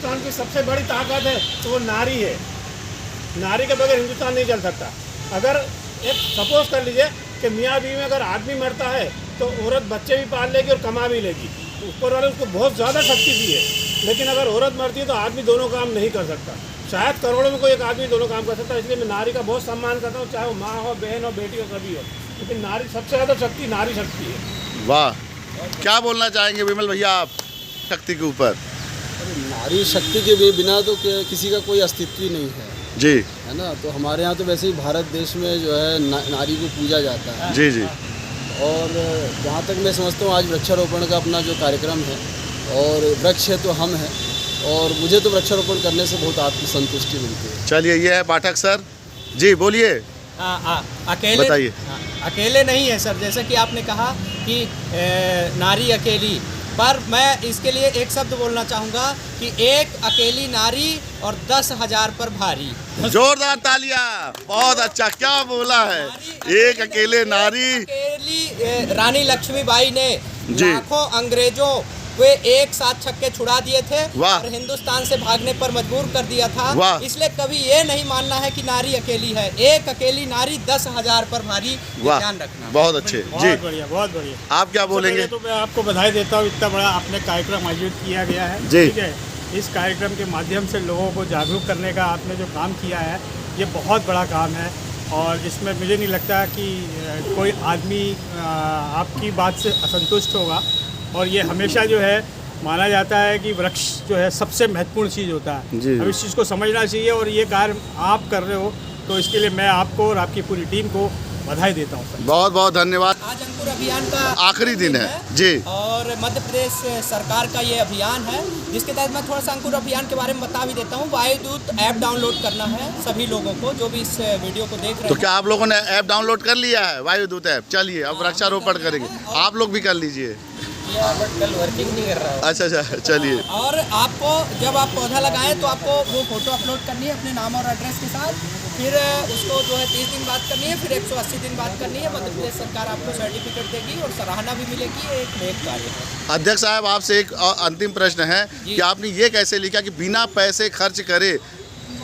हिंदुस्तान की सबसे बड़ी ताकत है तो वो नारी है। नारी के बगैर हिंदुस्तान नहीं चल सकता। अगर एक सपोज कर लीजिए कि मियाँ बीवी में अगर आदमी मरता है तो औरत बच्चे भी पाल लेगी और कमा भी लेगी, तो ऊपर वाले उसको बहुत ज़्यादा शक्ति दी है। लेकिन अगर औरत मरती है तो आदमी दोनों काम नहीं कर सकता। शायद करोड़ों में कोई एक आदमी दोनों काम कर सकता है। इसलिए मैं नारी का बहुत सम्मान करता हूँ, चाहे वो माँ हो, बहन हो, बेटी हो, सभी हो। लेकिन नारी सबसे ज़्यादा शक्ति नारी शक्ति है। वाह, क्या बोलना चाहेंगे विमल भैया आप शक्ति के ऊपर? नारी शक्ति के बिना तो किसी का कोई अस्तित्व ही नहीं है जी, है ना। तो हमारे यहाँ तो वैसे ही भारत देश में जो है नारी को पूजा जाता है। जी जी। और जहाँ तक मैं समझता हूँ आज वृक्षारोपण का अपना जो कार्यक्रम है, और वृक्ष है तो हम हैं, और मुझे तो वृक्षारोपण करने से बहुत आत्मसंतुष्टि मिलती है। चलिए, ये है पाठक सर जी, बोलिए। अकेले बताइए। अकेले नहीं है सर, जैसे कि आपने कहा कि नारी अकेली, पर मैं इसके लिए एक शब्द बोलना चाहूँगा कि एक अकेली नारी और 10,000 पर भारी। जोरदार तालियां, बहुत अच्छा, क्या बोला है। एक अकेले नारी, अकेली रानी लक्ष्मीबाई ने जी। लाखों अंग्रेजों वे एक साथ छक्के छुड़ा दिए थे वाह। और हिंदुस्तान से भागने पर मजबूर कर दिया था। वाह। इसलिए कभी ये नहीं मानना है कि नारी अकेली है। एक अकेली नारी 10,000 पर भारी, ये वाह, ध्यान रखना। बहुत अच्छे जी। बहुत बढ़िया, बहुत बढ़िया। आप क्या बोलेंगे? तो मैं आपको बधाई देता हूँ, इतना बड़ा आपने कार्यक्रम आयोजित किया गया है। जी। ठीक है, इस कार्यक्रम के माध्यम से लोगों को जागरूक करने का आपने जो काम किया है, ये बहुत बड़ा काम है। और इसमें मुझे नहीं लगता कि कोई आदमी आपकी बात से असंतुष्ट होगा। और ये हमेशा जो है माना जाता है कि वृक्ष जो है सबसे महत्वपूर्ण चीज़ होता है। जी। अब इस चीज़ को समझना चाहिए, और ये कार्य आप कर रहे हो तो इसके लिए मैं आपको और आपकी पूरी टीम को बधाई देता हूँ सर। बहुत बहुत धन्यवाद। आज अंकुर अभियान का आखिरी दिन है जी, और मध्य प्रदेश सरकार का ये अभियान है, जिसके तहत मैं थोड़ा सा अंकुर अभियान के बारे में बता भी देता हूँ। वायुदूत ऐप डाउनलोड करना है सभी लोगों को, जो भी इस वीडियो को देख रहे तो हैं। क्या आप लोगों ने ऐप डाउनलोड कर लिया है, वायुदूत ऐप? चलिए, अब वृक्षारोपण करेंगे, आप लोग भी कर लीजिए। कल वर्किंग नहीं कर रहा है। अच्छा अच्छा, चलिए। और आपको जब आप पौधा लगाएं तो आपको वो फोटो अपलोड करनी है अपने नाम और एड्रेस के साथ, फिर उसको जो है 30 दिन बाद करनी है, फिर 180 दिन बाद करनी है। मध्य प्रदेश सरकार आपको सर्टिफिकेट देगी और सराहना भी मिलेगी। ये एक नेक कार्य है। अध्यक्ष साहब, आपसे एक अंतिम प्रश्न है कि आपने ये कैसे लिखा कि बिना पैसे खर्च करे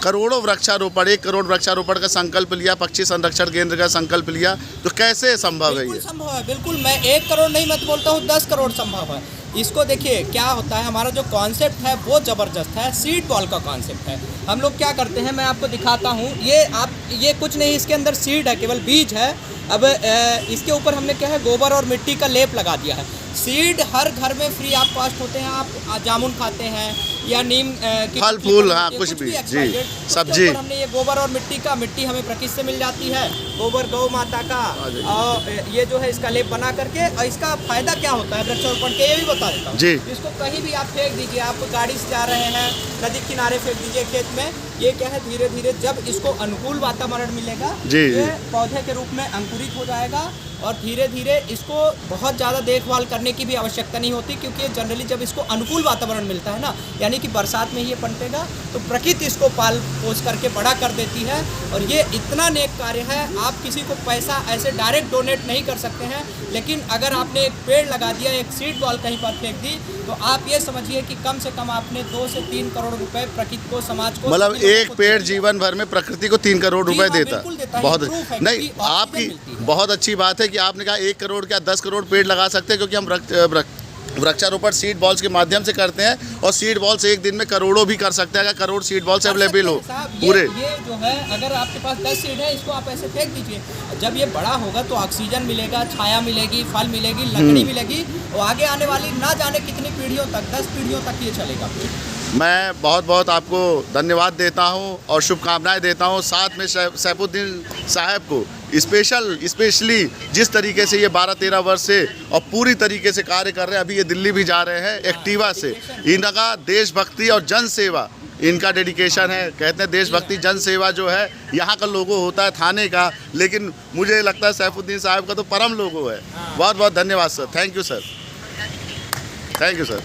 करोड़ों वृक्षारोपण, 1 करोड़ वृक्षारोपण का संकल्प लिया, पक्षी संरक्षण केंद्र का संकल्प लिया, तो कैसे संभव है बिल्कुल ये? संभव है, बिल्कुल। मैं 1 करोड़ नहीं मत बोलता हूँ, 10 करोड़ संभव है। इसको देखिए क्या होता है, हमारा जो कॉन्सेप्ट है वो ज़बरदस्त है। सीड बॉल का कॉन्सेप्ट है। हम लोग क्या करते हैं, मैं आपको दिखाता हूँ। ये कुछ नहीं, इसके अंदर सीड है, केवल बीज है। अब इसके ऊपर हमने क्या है, गोबर और मिट्टी का लेप लगा दिया है। सीड हर घर में फ्री ऑफ कॉस्ट होते हैं। आप जामुन खाते हैं या नीम की फल फूल, हाँ, कुछ भी जी, सब्जी। हमने ये गोबर और मिट्टी हमें प्रकृति से मिल जाती है। गोबर गौ माता का, और ये जो है इसका लेप बना करके, और इसका फायदा क्या होता है वृक्षारोपण के, ये भी बता देता हूँ जी। इसको कहीं भी आप फेंक दीजिए, आप गाड़ी से जा रहे हैं, नदी किनारे फेंक दीजिए, खेत में। ये क्या है, धीरे धीरे जब इसको अनुकूल वातावरण मिलेगा, ये पौधे के रूप में अंकुरित हो जाएगा। और धीरे धीरे इसको बहुत ज़्यादा देखभाल करने की भी आवश्यकता नहीं होती, क्योंकि जनरली जब इसको अनुकूल वातावरण मिलता है ना, यानी कि बरसात में ये पनपेगा, तो प्रकृति इसको पाल पोस करके बड़ा कर देती है। और ये इतना नेक कार्य है, आप किसी को पैसा ऐसे डायरेक्ट डोनेट नहीं कर सकते हैं। लेकिन अगर आपने एक पेड़ लगा दिया, एक सीड बॉल कहीं पर फेंक दी, तो आप ये समझिए कि कम से कम आपने 2 से 3 करोड़ रुपए प्रकृति को, समाज को, मतलब एक पेड़ जीवन भर में प्रकृति को 3 करोड़ रुपए देता है। बहुत नहीं, आपकी बहुत अच्छी बात है कि आपने कहा 1 करोड़ क्या 10 करोड़ पेड़ लगा सकते हैं, क्योंकि हम वृक्षारोपण सीड बॉल्स के माध्यम से करते हैं। और सीड बॉल से एक दिन में करोड़ों भी कर सकते हैं, अगर करोड़ सीड बॉल्स अवेलेबल हो पूरे। ये जो है, अगर आपके पास 10 सीड है, इसको आप ऐसे फेंक दीजिए। जब ये बड़ा होगा तो ऑक्सीजन मिलेगा, छाया मिलेगी, फल मिलेगी, लकड़ी मिलेगी, और आगे आने वाली ना जाने कितनी पीढ़ियों तक, 10 पीढ़ियों तक ये चलेगा। मैं बहुत बहुत आपको धन्यवाद देता हूं और शुभकामनाएं देता हूं। साथ में सैफुद्दीन साहब को स्पेशली जिस तरीके से ये 12-13 वर्ष से और पूरी तरीके से कार्य कर रहे हैं। अभी ये दिल्ली भी जा रहे हैं एक्टिवा से। इनका देशभक्ति और जन सेवा इनका डेडिकेशन है। कहते हैं देशभक्ति जन सेवा जो है यहाँ का लोगो होता है थाने का, लेकिन मुझे लगता है सैफुद्दीन साहब का तो परम लोगो है। बहुत बहुत धन्यवाद sir. Thank you sir. Thank you sir.